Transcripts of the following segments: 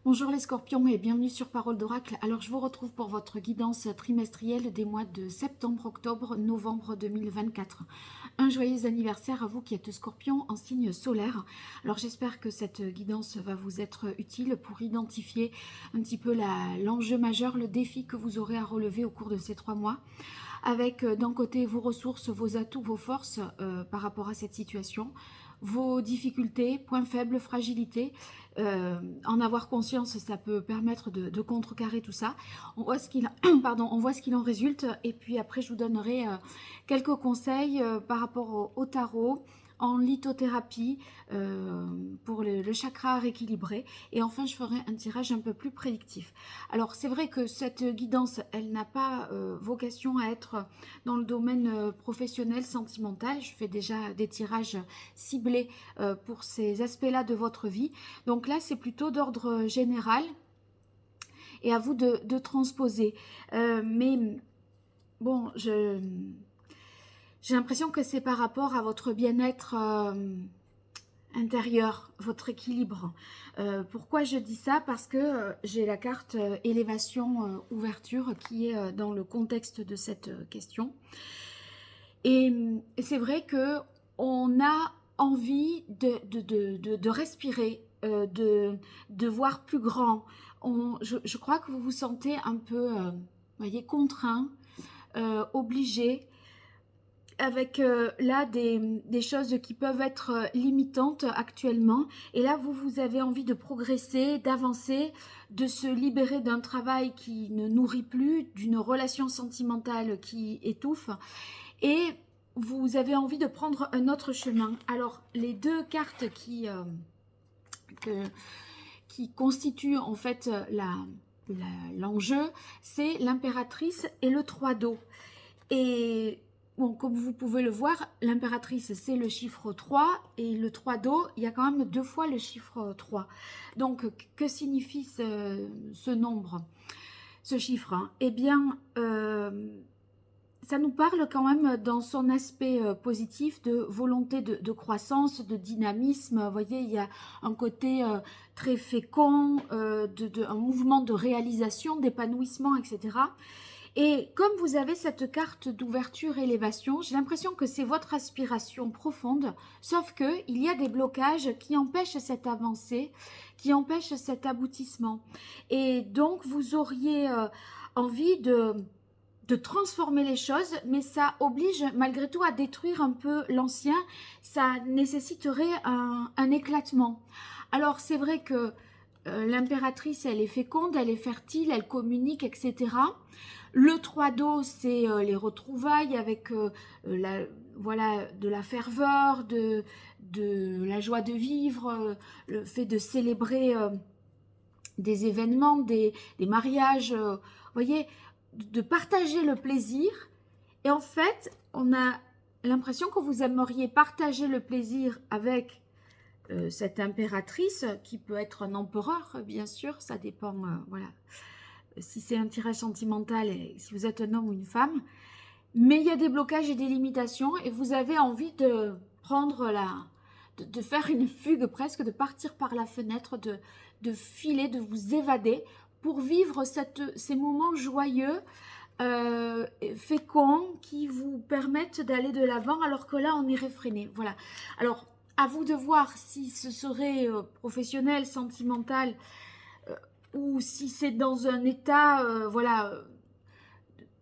Bonjour les scorpions et bienvenue sur Parole d'Oracle. Alors je vous retrouve pour votre guidance trimestrielle des mois de septembre, octobre, novembre 2024. Un joyeux anniversaire à vous qui êtes scorpion en signe solaire. Alors j'espère que cette guidance va vous être utile pour identifier un petit peu l'enjeu majeur, le défi que vous aurez à relever au cours de ces 3 mois. Avec d'un côté vos ressources, vos atouts, vos forces par rapport à cette situation, vos difficultés, points faibles, fragilités. En avoir conscience, ça peut permettre de contrecarrer tout ça. On voit ce qu'il on voit ce qu'il en résulte et puis après je vous donnerai quelques conseils par rapport au tarot, en lithothérapie pour le chakra rééquilibré, et enfin je ferai un tirage un peu plus prédictif. Alors c'est vrai que cette guidance, elle n'a pas vocation à être dans le domaine professionnel, sentimental. Je fais déjà des tirages ciblés pour ces aspects-là de votre vie. Donc là c'est plutôt d'ordre général et à vous de transposer. Mais bon, j'ai l'impression que c'est par rapport à votre bien-être intérieur, votre équilibre. Pourquoi je dis ça? Parce que j'ai la carte élévation, ouverture qui est dans le contexte de cette question. Et c'est vrai que on a envie de respirer, de voir plus grand. Je crois que vous vous sentez un peu, voyez, contraint, obligé, avec là des choses qui peuvent être limitantes actuellement, et là vous avez envie de progresser, d'avancer, de se libérer d'un travail qui ne nourrit plus, d'une relation sentimentale qui étouffe, et vous avez envie de prendre un autre chemin. Alors les deux cartes qui constituent en fait l'enjeu, c'est l'impératrice et le 3 d'eau. Et bon, comme vous pouvez le voir, l'impératrice, c'est le chiffre 3, et le 3 d'eau, il y a quand même 2 fois le chiffre 3. Donc, que signifie ce nombre, ce chiffre, hein? Eh bien, ça nous parle quand même dans son aspect positif de volonté de croissance, de dynamisme. Vous voyez, il y a un côté très fécond, un mouvement de réalisation, d'épanouissement, etc. Et comme vous avez cette carte d'ouverture élévation, j'ai l'impression que c'est votre aspiration profonde, sauf qu'il y a des blocages qui empêchent cette avancée, qui empêchent cet aboutissement. Et donc vous auriez envie de transformer les choses, mais ça oblige malgré tout à détruire un peu l'ancien, ça nécessiterait un éclatement. Alors c'est vrai que l'impératrice, elle est féconde, elle est fertile, elle communique, etc. Le 3 d'eau, c'est les retrouvailles avec voilà, de la ferveur, de la joie de vivre, le fait de célébrer des événements, des mariages, vous voyez, de partager le plaisir. Et en fait, on a l'impression que vous aimeriez partager le plaisir avec cette impératrice, qui peut être un empereur, bien sûr, ça dépend, voilà, si c'est un tirage sentimental et si vous êtes un homme ou une femme. Mais il y a des blocages et des limitations, et vous avez envie de prendre de faire une fugue presque, de partir par la fenêtre, de filer, de vous évader pour vivre ces moments joyeux, féconds, qui vous permettent d'aller de l'avant, alors que là on est réfréné. Voilà. Alors à vous de voir si ce serait professionnel, sentimental, ou si c'est dans un état, voilà,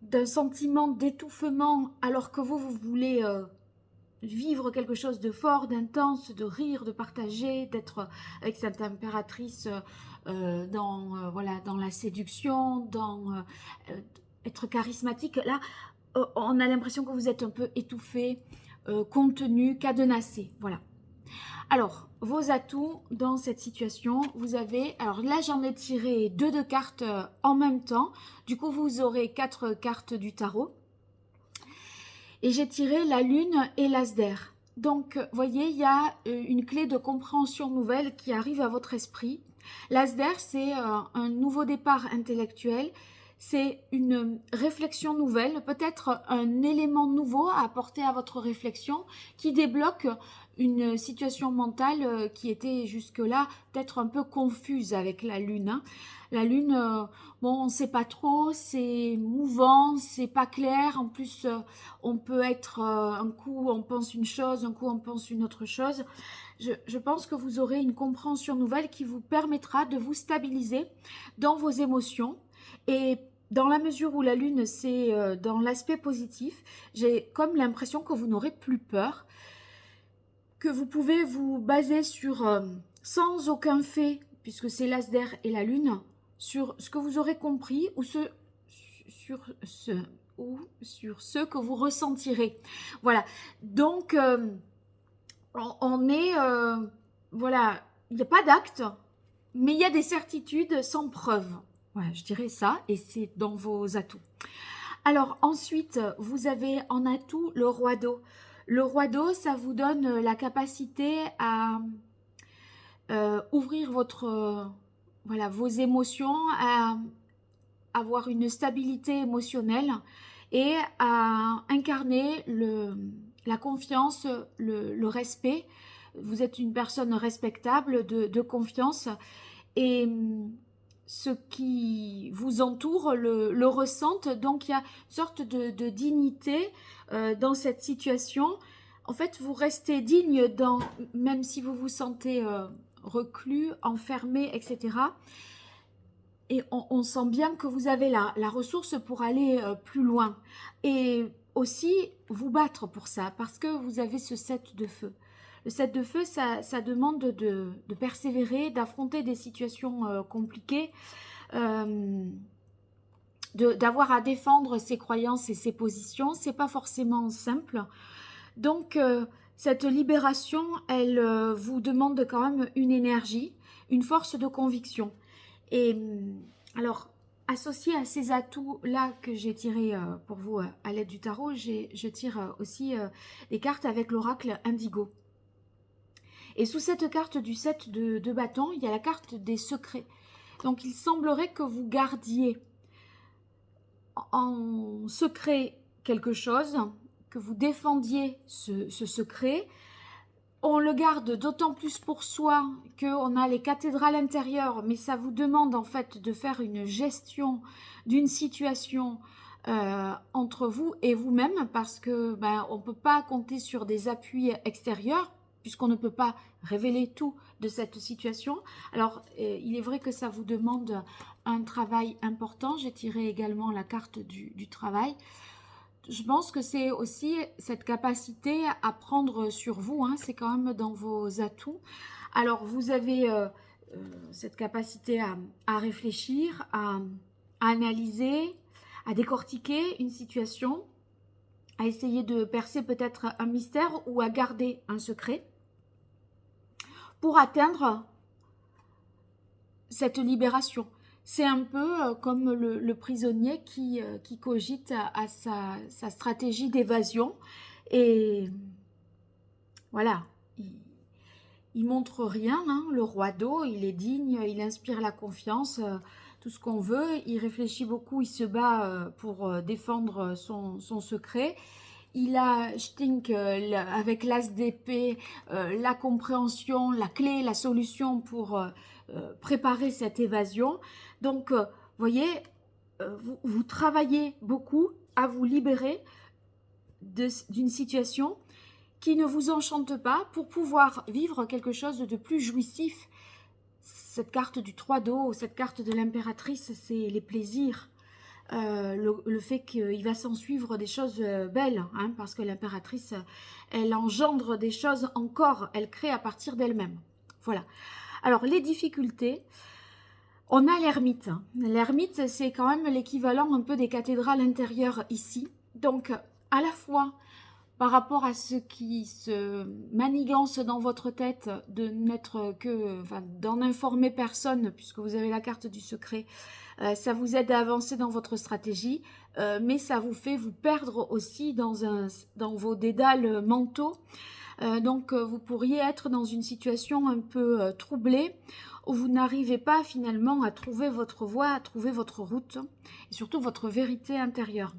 d'un sentiment d'étouffement, alors que vous voulez vivre quelque chose de fort, d'intense, de rire, de partager, d'être avec cette impératrice voilà, dans la séduction, dans être charismatique. Là, on a l'impression que vous êtes un peu étouffé, contenu, cadenassé. Voilà. Alors, vos atouts dans cette situation, vous avez... Alors là, j'en ai tiré 2 de cartes en même temps. Du coup, vous aurez 4 cartes du tarot. Et j'ai tiré la lune et l'as d'air. Donc, voyez, il y a une clé de compréhension nouvelle qui arrive à votre esprit. L'as d'air, c'est un nouveau départ intellectuel. c'est une réflexion nouvelle, peut-être un élément nouveau à apporter à votre réflexion qui débloque une situation mentale qui était jusque-là peut-être un peu confuse avec la Lune. Hein. La Lune, bon, on ne sait pas trop, c'est mouvant, c'est pas clair. En plus, on peut être, un coup on pense une chose, un coup on pense une autre chose. Je pense que vous aurez une compréhension nouvelle qui vous permettra de vous stabiliser dans vos émotions. Et dans la mesure où la Lune, c'est dans l'aspect positif, j'ai comme l'impression que vous n'aurez plus peur, que vous pouvez vous baser sur, sans aucun fait, puisque c'est l'Asder et la Lune, sur ce que vous aurez compris sur ce, ou sur ce que vous ressentirez. Voilà. Donc, on est, voilà, il n'y a pas d'acte, mais il y a des certitudes sans preuve. Ouais, je dirais ça, et c'est dans vos atouts. Alors ensuite, vous avez en atout le roi d'eau. Le roi d'eau, ça vous donne la capacité à ouvrir voilà, vos émotions, à avoir une stabilité émotionnelle et à incarner la confiance, le respect. Vous êtes une personne respectable, de confiance, et ce qui vous entoure le ressentent. Donc il y a une sorte de dignité dans cette situation. En fait, vous restez digne même si vous vous sentez reclus, enfermé, etc. Et on sent bien que vous avez la ressource pour aller plus loin. Et aussi vous battre pour ça, parce que vous avez ce 7 de feu. Le 7 de feu, ça demande de persévérer, d'affronter des situations compliquées, d'avoir à défendre ses croyances et ses positions. C'est pas forcément simple. Donc, cette libération, elle vous demande quand même une énergie, une force de conviction. Et alors, associé à ces atouts-là que j'ai tirés pour vous à l'aide du tarot, je tire aussi des cartes avec l'oracle Indigo. Et sous cette carte du 7 de bâton, il y a la carte des secrets. Donc, il semblerait que vous gardiez en secret quelque chose, que vous défendiez ce secret. On le garde d'autant plus pour soi qu'on a les cathédrales intérieures, mais ça vous demande en fait de faire une gestion d'une situation entre vous et vous-même, parce que on ne peut pas compter sur des appuis extérieurs, puisqu'on ne peut pas révéler tout de cette situation. Alors, il est vrai que ça vous demande un travail important. J'ai tiré également la carte du travail. Je pense que c'est aussi cette capacité à prendre sur vous, hein, c'est quand même dans vos atouts. Alors, vous avez cette capacité à réfléchir, à analyser, à décortiquer une situation, à essayer de percer peut-être un mystère ou à garder un secret pour atteindre cette libération. C'est un peu comme le prisonnier qui cogite à sa stratégie d'évasion. Et voilà, il montre rien, hein, le roi d'eau, il est digne, il inspire la confiance, tout ce qu'on veut. Il réfléchit beaucoup, il se bat pour défendre son secret. Il a Stink avec l'as d'épée, la compréhension, la clé, la solution pour préparer cette évasion. Donc, vous voyez, vous travaillez beaucoup à vous libérer d'une situation qui ne vous enchante pas pour pouvoir vivre quelque chose de plus jouissif. Cette carte du 3 d'eau, cette carte de l'impératrice, c'est les plaisirs. Le fait qu'il va s'en suivre des choses belles, hein, parce que l'impératrice, elle engendre des choses encore, elle crée à partir d'elle-même. Voilà. Alors, les difficultés, on a l'ermite. L'ermite, c'est quand même l'équivalent un peu des cathédrales intérieures ici. Donc, à la fois, par rapport à ce qui se manigance dans votre tête, de n'être que, enfin, d'en informer personne, puisque vous avez la carte du secret, ça vous aide à avancer dans votre stratégie, mais ça vous fait vous perdre aussi dans vos dédales mentaux, Vous pourriez être dans une situation un peu troublée, où vous n'arrivez pas finalement à trouver votre voie, à trouver votre route, et surtout votre vérité intérieure.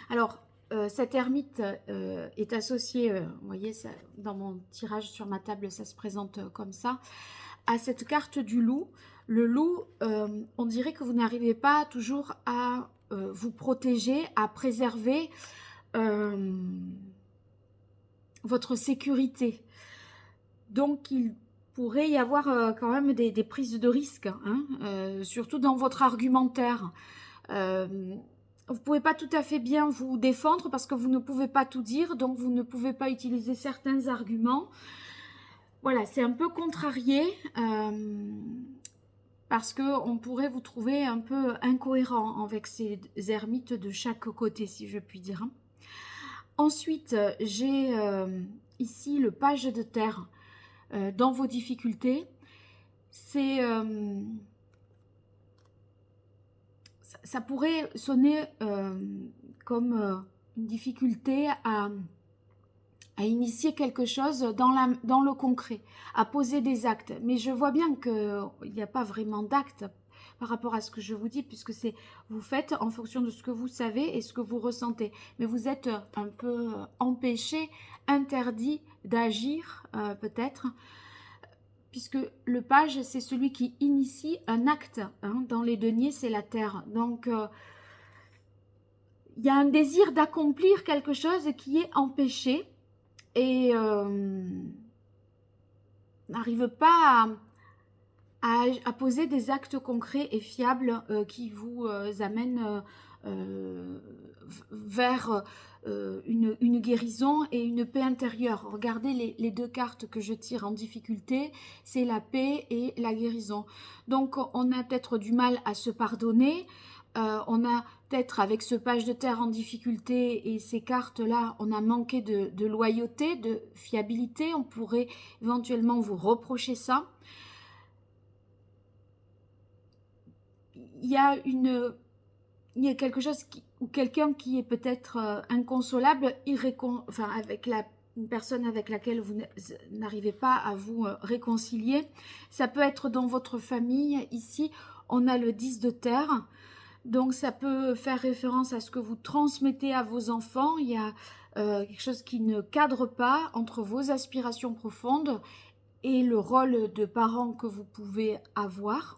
Alors, cette ermite est associée, vous voyez, ça, dans mon tirage sur ma table, ça se présente comme ça, à cette carte du loup. Le loup, on dirait que vous n'arrivez pas toujours à vous protéger, à préserver votre sécurité. Donc, il pourrait y avoir quand même des prises de risque, hein, surtout dans votre argumentaire. Vous ne pouvez pas tout à fait bien vous défendre parce que vous ne pouvez pas tout dire, donc vous ne pouvez pas utiliser certains arguments. Voilà, c'est un peu contrarié parce qu'on pourrait vous trouver un peu incohérent avec ces ermites de chaque côté, si je puis dire. Ensuite, j'ai ici le page de terre dans vos difficultés. C'est... ça pourrait sonner comme une difficulté à initier quelque chose dans le concret, à poser des actes. Mais je vois bien qu'il n'y a pas vraiment d'actes par rapport à ce que je vous dis, puisque c'est vous faites en fonction de ce que vous savez et ce que vous ressentez. Mais vous êtes un peu empêché, interdit d'agir peut-être, puisque le page, c'est celui qui initie un acte. Hein. Dans les deniers, c'est la terre. Donc, il y a un désir d'accomplir quelque chose qui est empêché et n'arrive pas à poser des actes concrets et fiables qui vous amènent vers une guérison et une paix intérieure. Regardez les deux cartes que je tire en difficulté, c'est la paix et la guérison. Donc on a peut-être du mal à se pardonner, on a peut-être avec ce page de terre en difficulté et ces cartes-là, on a manqué de loyauté, de fiabilité, on pourrait éventuellement vous reprocher ça. Il y a quelque chose ou quelqu'un qui est peut-être inconsolable, avec une personne avec laquelle vous n'arrivez pas à vous réconcilier. Ça peut être dans votre famille. Ici, on a le 10 de terre. Donc, ça peut faire référence à ce que vous transmettez à vos enfants. Il y a quelque chose qui ne cadre pas entre vos aspirations profondes et le rôle de parent que vous pouvez avoir.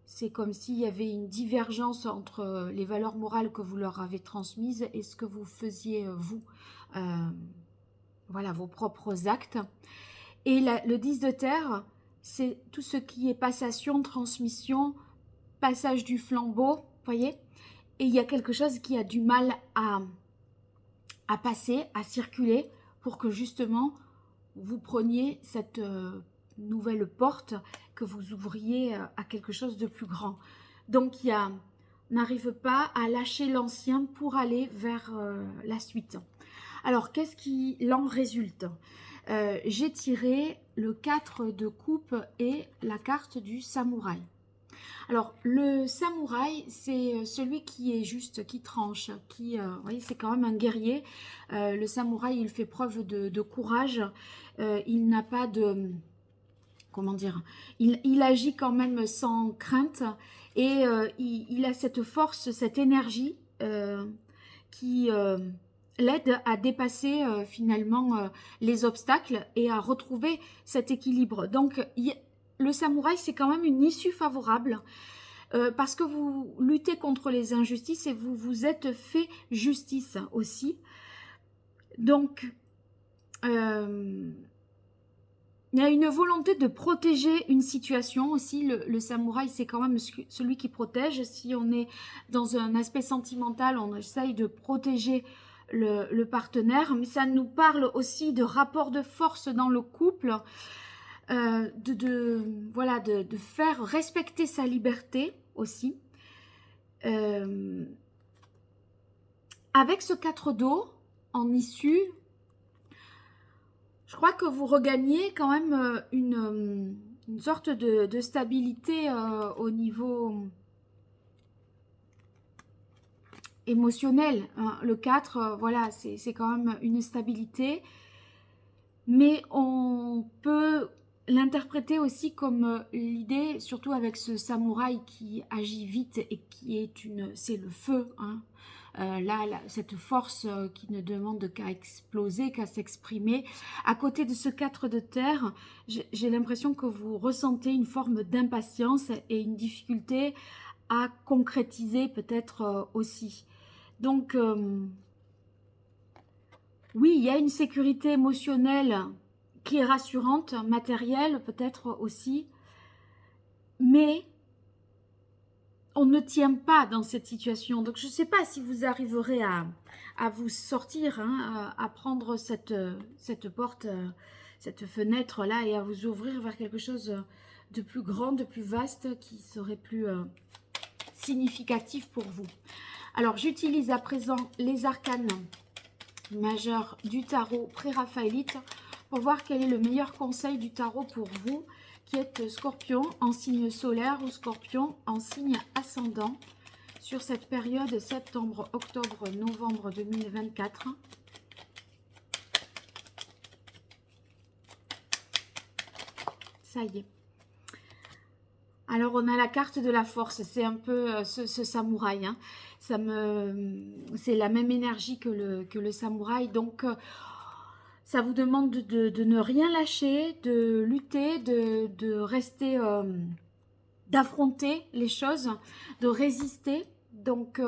C'est comme s'il y avait une divergence entre les valeurs morales que vous leur avez transmises et ce que vous faisiez vous. Voilà, vos propres actes. Et le 10 de terre, c'est tout ce qui est passation, transmission, passage du flambeau, voyez. Et il y a quelque chose qui a du mal à passer, à circuler, pour que justement, vous preniez cette nouvelle porte, que vous ouvriez à quelque chose de plus grand. Donc, n'arrive pas à lâcher l'ancien pour aller vers la suite. Alors, qu'est-ce qui en résulte? J'ai tiré le 4 de coupe et la carte du samouraï. Alors, le samouraï, c'est celui qui est juste, qui tranche, vous voyez, c'est quand même un guerrier. Le samouraï, il fait preuve de courage. Il n'a pas de... Comment dire, il agit quand même sans crainte et il a cette force, cette énergie qui l'aide à dépasser finalement les obstacles et à retrouver cet équilibre. Donc, le samouraï, c'est quand même une issue favorable parce que vous luttez contre les injustices et vous vous êtes fait justice aussi. Donc, il y a une volonté de protéger une situation aussi. Le samouraï, c'est quand même celui qui protège. Si on est dans un aspect sentimental, on essaye de protéger le partenaire. Mais ça nous parle aussi de rapport de force dans le couple, de faire respecter sa liberté aussi. Avec ce 4 d'eau en issue, je crois que vous regagnez quand même une sorte de stabilité au niveau émotionnel. Hein. Le 4, voilà, c'est quand même une stabilité. mais on peut l'interpréter aussi comme l'idée, surtout avec ce samouraï qui agit vite et qui est c'est le feu, hein. Cette force qui ne demande qu'à exploser, qu'à s'exprimer. À côté de ce 4 de terre, j'ai l'impression que vous ressentez une forme d'impatience et une difficulté à concrétiser peut-être aussi. Donc, oui, il y a une sécurité émotionnelle qui est rassurante, matérielle peut-être aussi, mais on ne tient pas dans cette situation. Donc, je ne sais pas si vous arriverez à vous sortir, hein, à prendre cette porte, cette fenêtre-là et à vous ouvrir vers quelque chose de plus grand, de plus vaste, qui serait plus significatif pour vous. Alors, j'utilise à présent les arcanes majeurs du tarot pré-raphaélite pour voir quel est le meilleur conseil du tarot pour vous qui êtes Scorpion en signe solaire ou Scorpion en signe ascendant sur cette période septembre, octobre, novembre 2024. Ça y est. Alors, on a la carte de la force. C'est un peu ce samouraï, hein. C'est la même énergie que le samouraï. Donc, ça vous demande de ne rien lâcher, de lutter, de rester, d'affronter les choses, de résister. Donc,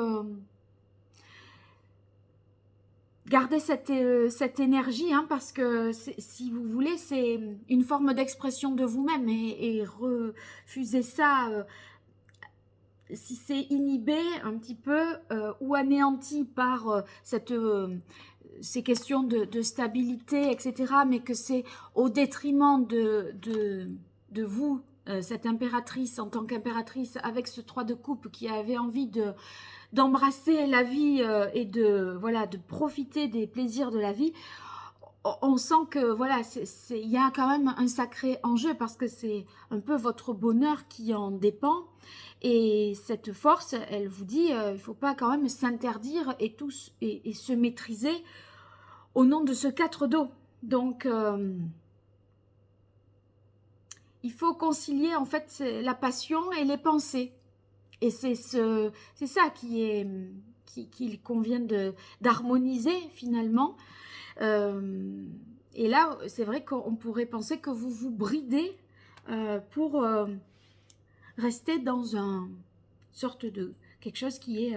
gardez cette énergie, hein, parce que si vous voulez, c'est une forme d'expression de vous-même et refusez ça. Si c'est inhibé un petit peu ou anéanti par ces questions de stabilité, etc., mais que c'est au détriment de vous, cette impératrice en tant qu'impératrice, avec ce 3 de coupe qui avait envie d'embrasser la vie et de profiter des plaisirs de la vie, on sent que voilà, il y a quand même un sacré enjeu parce que c'est un peu votre bonheur qui en dépend. Et cette force, elle vous dit, il ne faut pas quand même s'interdire et se maîtriser au nom de ce 4 d'eau. Donc, il faut concilier en fait la passion et les pensées. Et c'est ça qu'il convient d'harmoniser finalement. Et là, c'est vrai qu'on pourrait penser que vous vous bridez pour rester dans un sorte de quelque chose qui est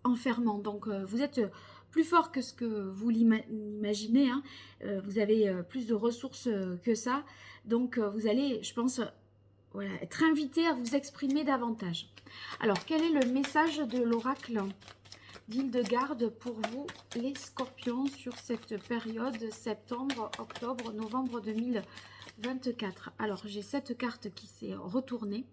enfermant. Donc, vous êtes plus fort que ce que vous l'imaginez, hein. Vous avez plus de ressources que ça. Donc, vous allez, je pense, voilà, être invité à vous exprimer davantage. Alors, quel est le message de l'oracle d'Hildegarde pour vous, les scorpions, sur cette période septembre, octobre, novembre 2024? Alors, j'ai cette carte qui s'est retournée.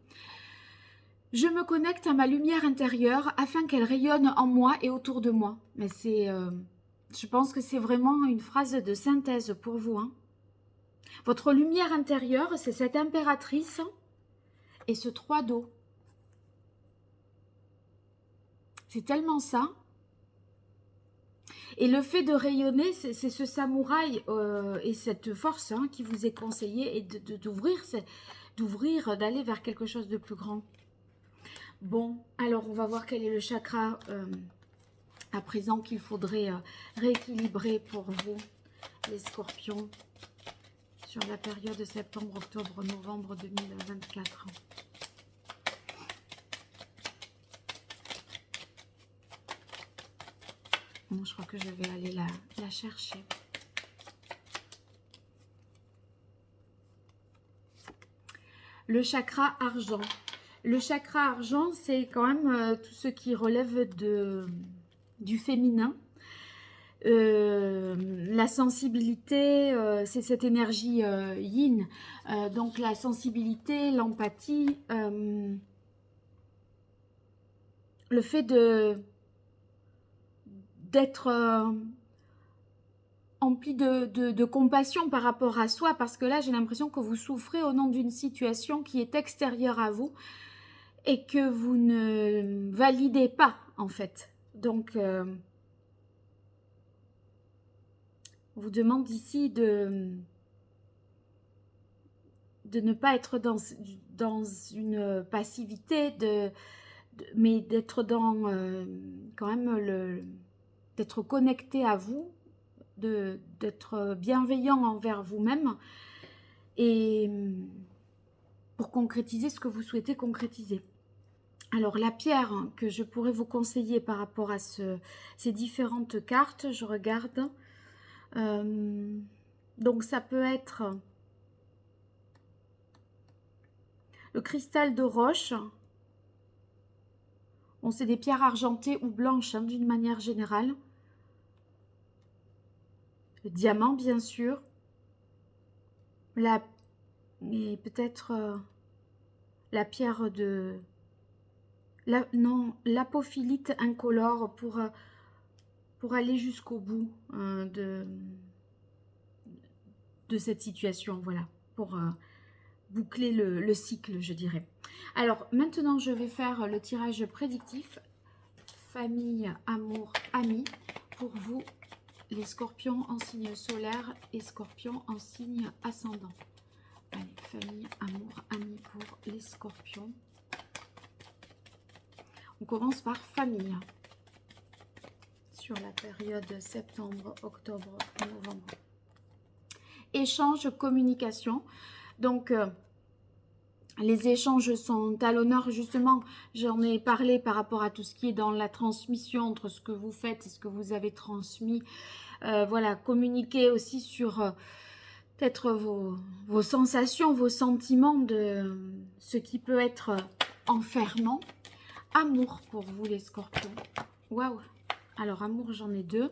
Je me connecte à ma lumière intérieure afin qu'elle rayonne en moi et autour de moi. Mais je pense que c'est vraiment une phrase de synthèse pour vous, hein. Votre lumière intérieure, c'est cette impératrice et ce 3 d'eau. C'est tellement ça. Et le fait de rayonner, c'est ce samouraï et cette force, hein, qui vous est conseillé, et d'ouvrir, d'aller vers quelque chose de plus grand. Bon, alors on va voir quel est le chakra à présent qu'il faudrait rééquilibrer pour vous, les scorpions, sur la période de septembre, octobre, novembre 2024. Bon, je crois que je vais aller la chercher. Le chakra argent. Le chakra argent, c'est quand même tout ce qui relève du féminin. La sensibilité, c'est cette énergie yin. Donc la sensibilité, l'empathie, le fait d'être empli de compassion par rapport à soi, parce que là j'ai l'impression que vous souffrez au nom d'une situation qui est extérieure à vous et que vous ne validez pas en fait. Donc On vous demande ici de ne pas être dans une passivité, mais d'être dans quand même d'être connecté à vous, d'être bienveillant envers vous-même et pour concrétiser ce que vous souhaitez concrétiser. Alors la pierre que je pourrais vous conseiller par rapport à ces différentes cartes, je regarde. Donc ça peut être le cristal de roche. Bon, c'est des pierres argentées ou blanches hein, d'une manière générale. Le diamant, bien sûr. Et peut-être la pierre de... non, l'apophilite incolore pour aller jusqu'au bout de cette situation. Voilà, pour boucler le cycle, je dirais. Alors, maintenant, je vais faire le tirage prédictif. Famille, amour, amis, pour vous, les scorpions en signe solaire et scorpions en signe ascendant. Allez, famille, amour, amis pour les scorpions. On commence par famille. Sur la période septembre, octobre, novembre. Échange, communication. Donc, les échanges sont à l'honneur, justement, j'en ai parlé par rapport à tout ce qui est dans la transmission entre ce que vous faites et ce que vous avez transmis. Voilà, communiquer aussi sur peut-être vos sensations, vos sentiments de ce qui peut être enfermant. Amour pour vous les scorpions. Waouh! Alors, amour, j'en ai deux.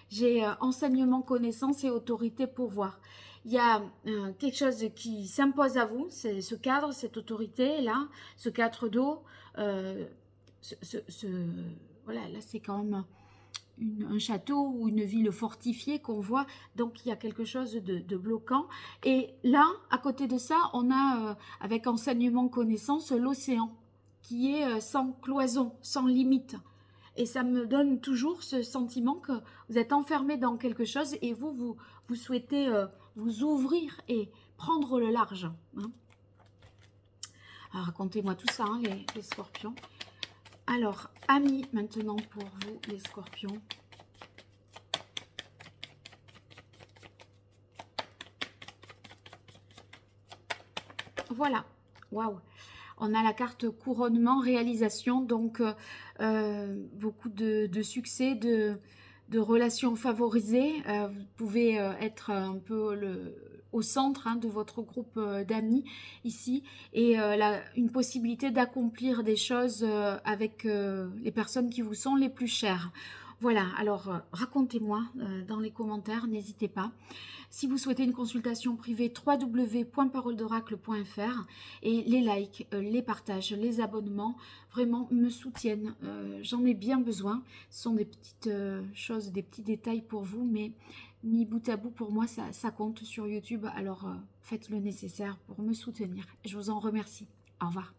J'ai enseignement, connaissance et autorité, pouvoir. Il y a quelque chose qui s'impose à vous, c'est ce cadre, cette autorité-là, ce cadre d'eau. Voilà, là, c'est quand même un château ou une ville fortifiée qu'on voit. Donc, il y a quelque chose de bloquant. Et là, à côté de ça, on a, avec enseignement, connaissance, l'océan, qui est sans cloison, sans limite. Et ça me donne toujours ce sentiment que vous êtes enfermé dans quelque chose et vous souhaitez vous ouvrir et prendre le large. Hein. Alors, racontez-moi tout ça, hein, les scorpions. Alors, amis, maintenant pour vous, les scorpions. Voilà, waouh! On a la carte couronnement, réalisation, donc beaucoup de succès, de relations favorisées. Vous pouvez être un peu au centre hein, de votre groupe d'amis ici et une possibilité d'accomplir des choses avec les personnes qui vous sont les plus chères. Voilà, alors racontez-moi dans les commentaires, n'hésitez pas. Si vous souhaitez une consultation privée, www.paroledoracle.fr et les likes, les partages, les abonnements, vraiment me soutiennent. J'en ai bien besoin. Ce sont des petites choses, des petits détails pour vous, mais mis bout à bout, pour moi, ça compte sur YouTube. Alors, faites le nécessaire pour me soutenir. Je vous en remercie. Au revoir.